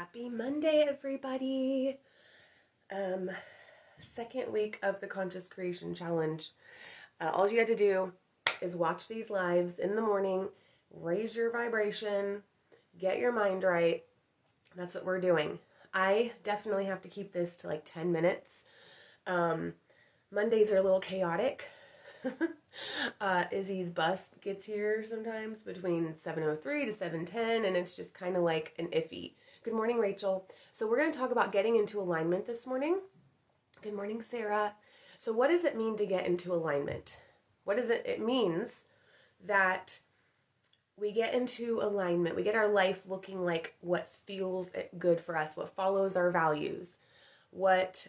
Happy Monday, everybody. Um, Second week of the Conscious Creation Challenge. All you had to do is watch these lives in the morning, raise your vibration, get your mind right. That's what we're doing. I definitely have to keep this to like 10 minutes. Mondays are a little chaotic. Izzy's bus gets here sometimes between 7:03 to 7:10, and it's just kind of like an iffy. Good morning, Rachel. So we're going to talk about getting into alignment this morning. Good morning, Sarah. So what does it mean to get into alignment? What does it? It means that we get into alignment. We get our life looking like what feels good for us, what follows our values, what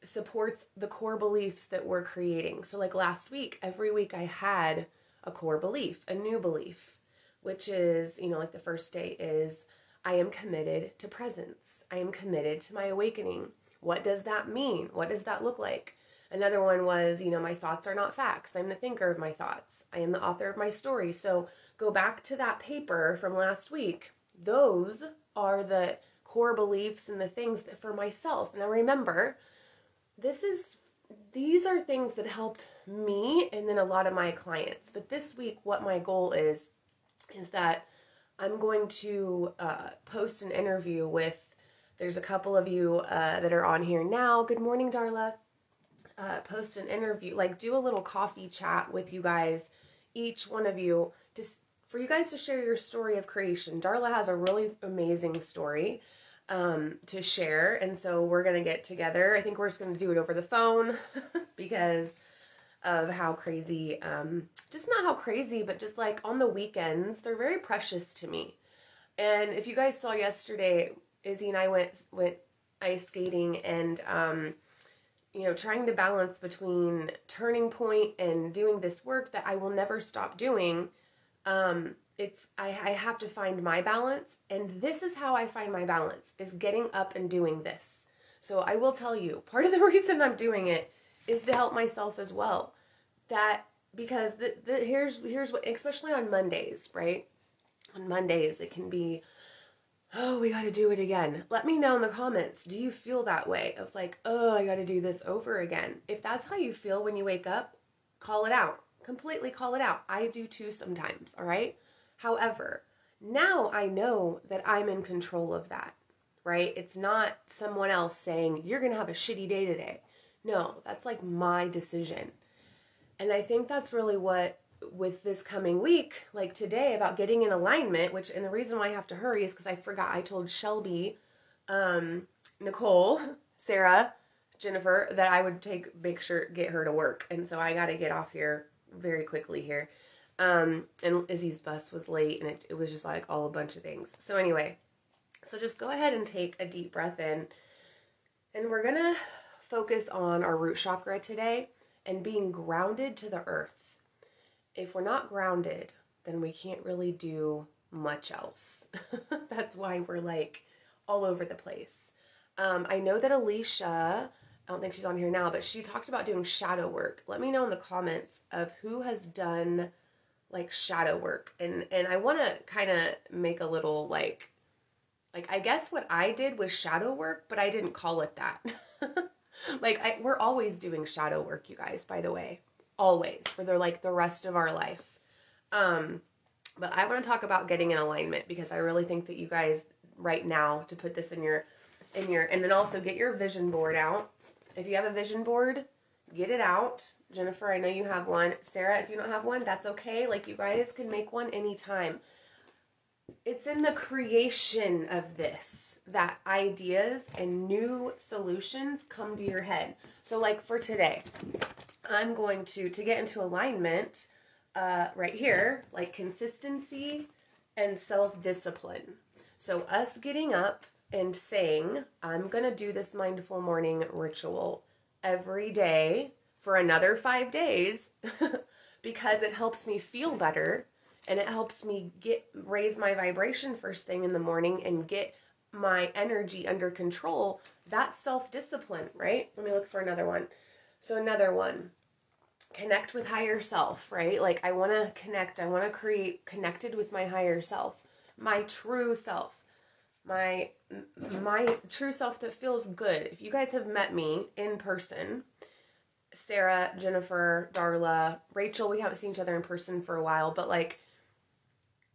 supports the core beliefs that we're creating. So like last week, every week I had a core belief, a new belief, which is, like the first day is I am committed to presence. I am committed to my awakening. What does that mean? What does that look like? Another one was, my thoughts are not facts. I'm the thinker of my thoughts. I am the author of my story. So go back to that paper from last week. Those are the core beliefs and the things that for myself. Now remember, these are things that helped me and then a lot of my clients. But this week, what my goal is that I'm going to post an interview with, there's a couple of you that are on here now. Good morning, Darla. Post an interview, like do a little coffee chat with you guys, each one of you, just for you guys to share your story of creation. Darla has a really amazing story to share, and so we're going to get together. I think we're just going to do it over the phone because of how crazy, just not how crazy, but just like on the weekends, they're very precious to me. And if you guys saw yesterday, Izzy and I went ice skating and, trying to balance between turning point and doing this work that I will never stop doing. I have to find my balance, and this is how I find my balance, is getting up and doing this. So I will tell you, part of the reason I'm doing it is to help myself as well. That because here's what, especially on Mondays, right? On Mondays it can be, oh, we got to do it again. Let me know in the comments. Do you feel that way of like, oh, I got to do this over again? If that's how you feel when you wake up, call it out. Completely call it out. I do too sometimes, all right? However, now I know that I'm in control of that, right? It's not someone else saying, you're going to have a shitty day today. No, that's like my decision. And I think that's really what, with this coming week, like today, about getting in alignment, and the reason why I have to hurry is because I forgot. I told Shelby, Nicole, Sarah, Jennifer, that I would make sure, get her to work. And so I got to get off here very quickly here. And Izzy's bus was late, and it was just like all a bunch of things. So anyway, so just go ahead and take a deep breath in. And we're going to focus on our root chakra today and being grounded to the earth. If we're not grounded, then we can't really do much else. That's why we're like all over the place. I know that Alicia, I don't think she's on here now, but she talked about doing shadow work. Let me know in the comments of who has done like shadow work. And I want to kind of make a little like I guess what I did was shadow work, but I didn't call it that. We're always doing shadow work, you guys, by the way. Always, for the rest of our life. But I want to talk about getting in alignment because I really think that you guys right now, to put this in your, and then also get your vision board out. If you have a vision board, get it out. Jennifer, I know you have one. Sarah, if you don't have one, that's okay. Like, you guys can make one anytime. It's in the creation of this that ideas and new solutions come to your head. So like for today, I'm going to get into alignment right here, like consistency and self-discipline. So us getting up and saying, I'm going to do this mindful morning ritual every day for another 5 days because it helps me feel better. And it helps me raise my vibration first thing in the morning and get my energy under control. That's self-discipline, right? Let me look for another one. So another one, connect with higher self, right? Like I want to connect. I want to create connected with my higher self, my true self, my true self that feels good. If you guys have met me in person, Sarah, Jennifer, Darla, Rachel, we haven't seen each other in person for a while, but like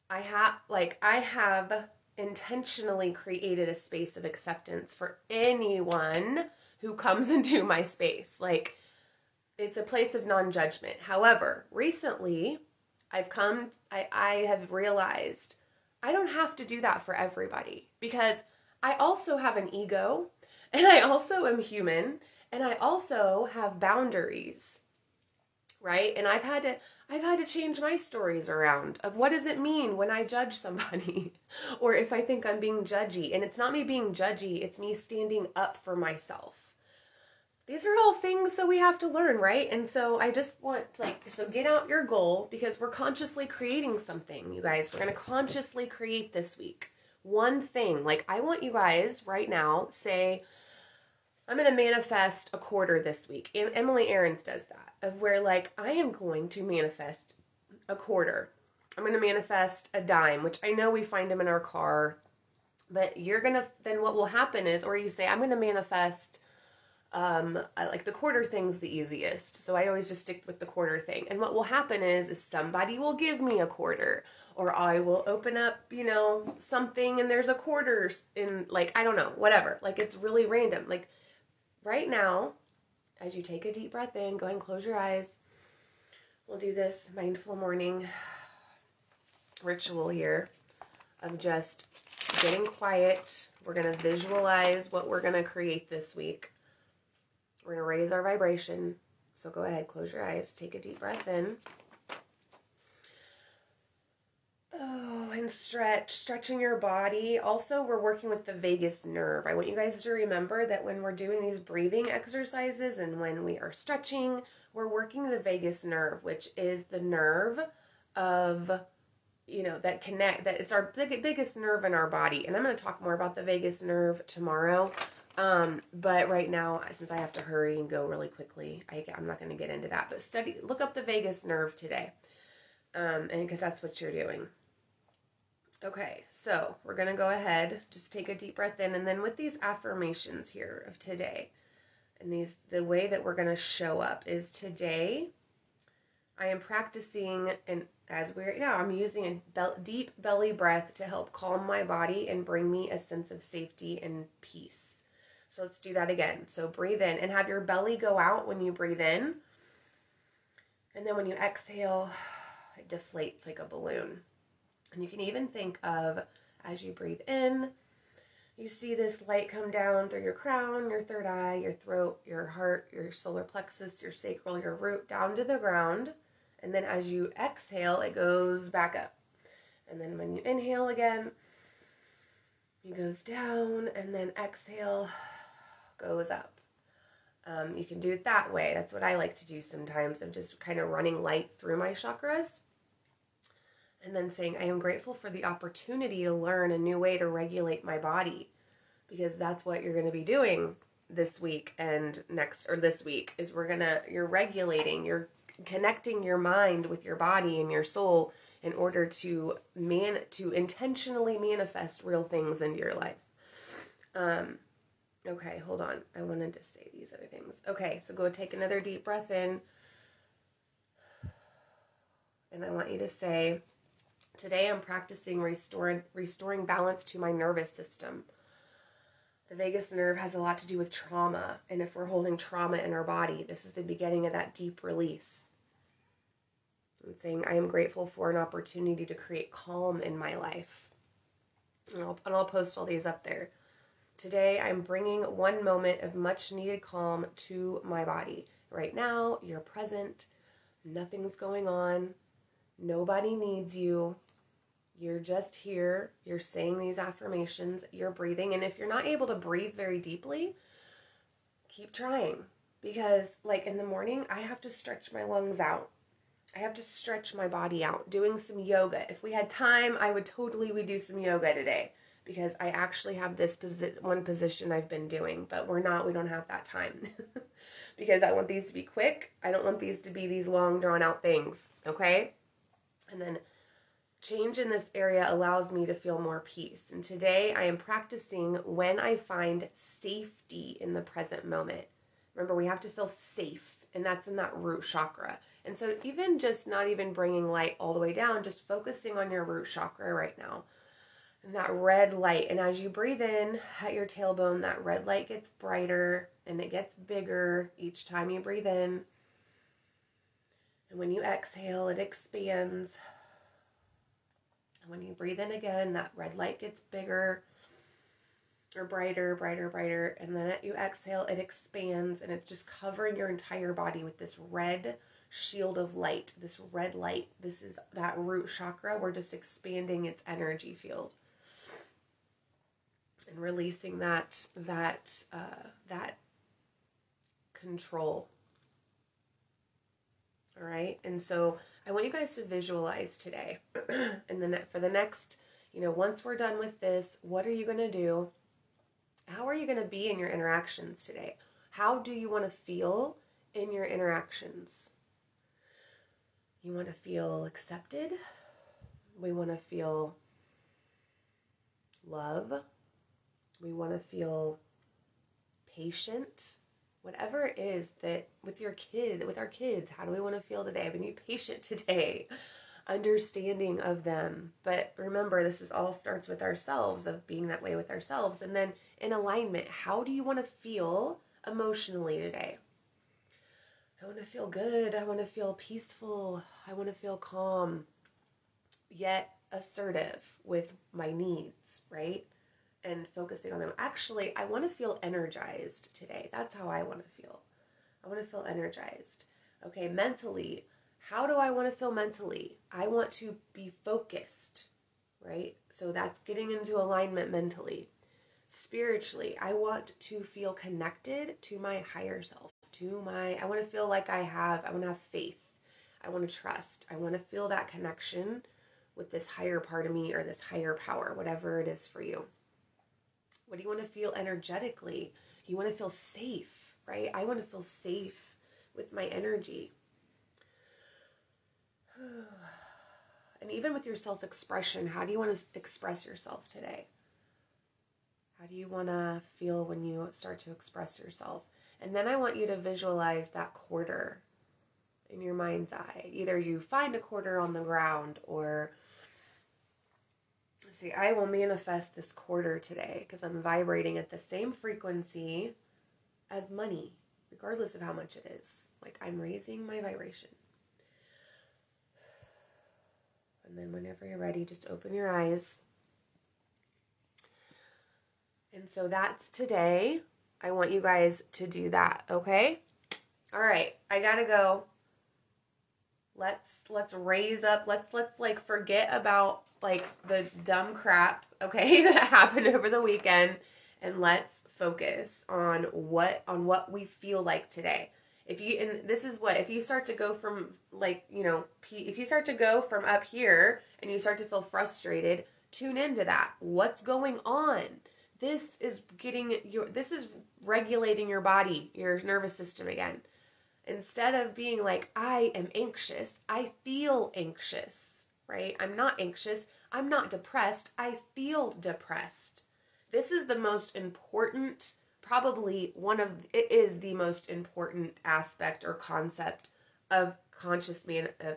I have intentionally created a space of acceptance for anyone who comes into my space. Like, it's a place of non-judgment. However, recently I have realized I don't have to do that for everybody, because I also have an ego, and I also am human, and I also have boundaries, right? And I've had to change my stories around of what does it mean when I judge somebody or if I think I'm being judgy. And it's not me being judgy, it's me standing up for myself. These are all things that we have to learn, right? And so I just want, so get out your goal, because we're consciously creating something, you guys. We're going to consciously create this week one thing. Like, I want you guys right now, say, I'm going to manifest a quarter this week. Emily Aarons does that, of where, like, I am going to manifest a quarter. I'm going to manifest a dime, which I know we find them in our car, but you're going to, then what will happen is, or you say, I'm going to manifest, like the quarter thing's the easiest. So I always just stick with the quarter thing. And what will happen is somebody will give me a quarter, or I will open up, something and there's a quarter in, like, I don't know, whatever. Like, it's really random. Like, right now, as you take a deep breath in, go ahead and close your eyes. We'll do this mindful morning ritual here of just getting quiet. We're going to visualize what we're going to create this week. We're going to raise our vibration. So go ahead, close your eyes, take a deep breath in. Oh, and stretching your body. Also, we're working with the vagus nerve. I want you guys to remember that when we're doing these breathing exercises and when we are stretching, we're working the vagus nerve, which is the nerve of, that it's our biggest nerve in our body. And I'm going to talk more about the vagus nerve tomorrow. But right now, since I have to hurry and go really quickly, I'm not going to get into that, but look up the vagus nerve today. And because that's what you're doing. Okay, so we're going to go ahead, just take a deep breath in, and then with these affirmations here of today, and the way that we're going to show up is today, I am practicing, and I'm using a deep belly breath to help calm my body and bring me a sense of safety and peace. So let's do that again. So breathe in and have your belly go out when you breathe in. And then when you exhale, it deflates like a balloon. And you can even think of, as you breathe in, you see this light come down through your crown, your third eye, your throat, your heart, your solar plexus, your sacral, your root, down to the ground. And then as you exhale, it goes back up. And then when you inhale again, it goes down, and then exhale, goes up. You can do it that way. That's what I like to do sometimes, of just kind of running light through my chakras. And then saying, I am grateful for the opportunity to learn a new way to regulate my body. Because that's what you're going to be doing this week and next, or this week, is you're regulating, you're connecting your mind with your body and your soul in order to intentionally manifest real things into your life. Okay, hold on. I wanted to say these other things. Okay, so go take another deep breath in. And I want you to say, today I'm practicing restoring balance to my nervous system. The vagus nerve has a lot to do with trauma. And if we're holding trauma in our body, this is the beginning of that deep release. I'm saying I am grateful for an opportunity to create calm in my life. And I'll post all these up there. Today, I'm bringing one moment of much needed calm to my body. Right now, you're present. Nothing's going on. Nobody needs you. You're just here. You're saying these affirmations. You're breathing. And if you're not able to breathe very deeply, keep trying. Because, like, in the morning, I have to stretch my lungs out. I have to stretch my body out. Doing some yoga. If we had time, we'd do some yoga today. Because I actually have this one position I've been doing, but we don't have that time. Because I want these to be quick. I don't want these to be these long, drawn out things, okay? And then change in this area allows me to feel more peace. And today I am practicing when I find safety in the present moment. Remember, we have to feel safe, and that's in that root chakra. And so even just not even bringing light all the way down, just focusing on your root chakra right now. And that red light. And as you breathe in at your tailbone, that red light gets brighter and it gets bigger each time you breathe in. And when you exhale, it expands. And when you breathe in again, that red light gets bigger or brighter, brighter, brighter. And then you exhale, it expands, and it's just covering your entire body with this red shield of light, this red light. This is that root chakra. We're just expanding its energy field and releasing that control. All right. And so I want you guys to visualize today. And then for the next, once we're done with this, what are you going to do? How are you going to be in your interactions today? How do you want to feel in your interactions? You want to feel accepted? We want to feel love. We want to feel patient. Whatever it is that with our kids, how do we want to feel today? We need patient today, understanding of them. But remember, this all starts with ourselves, of being that way with ourselves. And then in alignment, how do you want to feel emotionally today? I want to feel good. I want to feel peaceful. I want to feel calm, yet assertive with my needs, right? And focusing on them. Actually, I want to feel energized today. That's how I want to feel. I want to feel energized. Okay, mentally, how do I want to feel mentally? I want to be focused, right? So that's getting into alignment mentally. Spiritually, I want to feel connected to my higher self, I want to feel like I want to have faith. I want to trust. I want to feel that connection with this higher part of me or this higher power, whatever it is for you. What do you want to feel energetically? You want to feel safe, right? I want to feel safe with my energy. And even with your self-expression, how do you want to express yourself today? How do you want to feel when you start to express yourself? And then I want you to visualize that quarter in your mind's eye. Either you find a quarter on the ground, or say, I will manifest this quarter today because I'm vibrating at the same frequency as money, regardless of how much it is. Like, I'm raising my vibration. And then whenever you're ready, just open your eyes. And so that's today. I want you guys to do that, okay? All right, I gotta go. Let's raise up. Let's like forget about like the dumb crap, okay, that happened over the weekend, and let's focus on what we feel like today. If you start to go from if you start to go from up here and you start to feel frustrated, tune into that. What's going on? This is regulating your body, your nervous system again. Instead of being like, I am anxious, I feel anxious, right? I'm not anxious. I'm not depressed. I feel depressed. This is the most important, it is the most important aspect or concept of conscious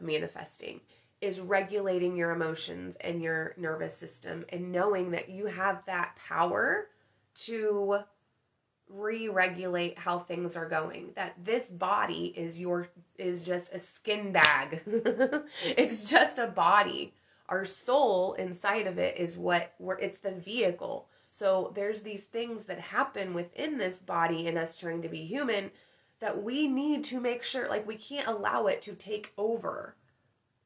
manifesting, is regulating your emotions and your nervous system and knowing that you have that power to re-regulate how things are going. That this body is just a skin bag. It's just a body. Our soul inside of it is it's the vehicle. So there's these things that happen within this body and us trying to be human that we need to make sure, like, we can't allow it to take over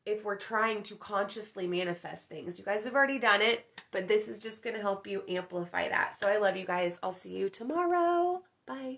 if we're trying to consciously manifest things. You guys have already done it, but this is just going to help you amplify that. So I love you guys. I'll see you tomorrow. Bye.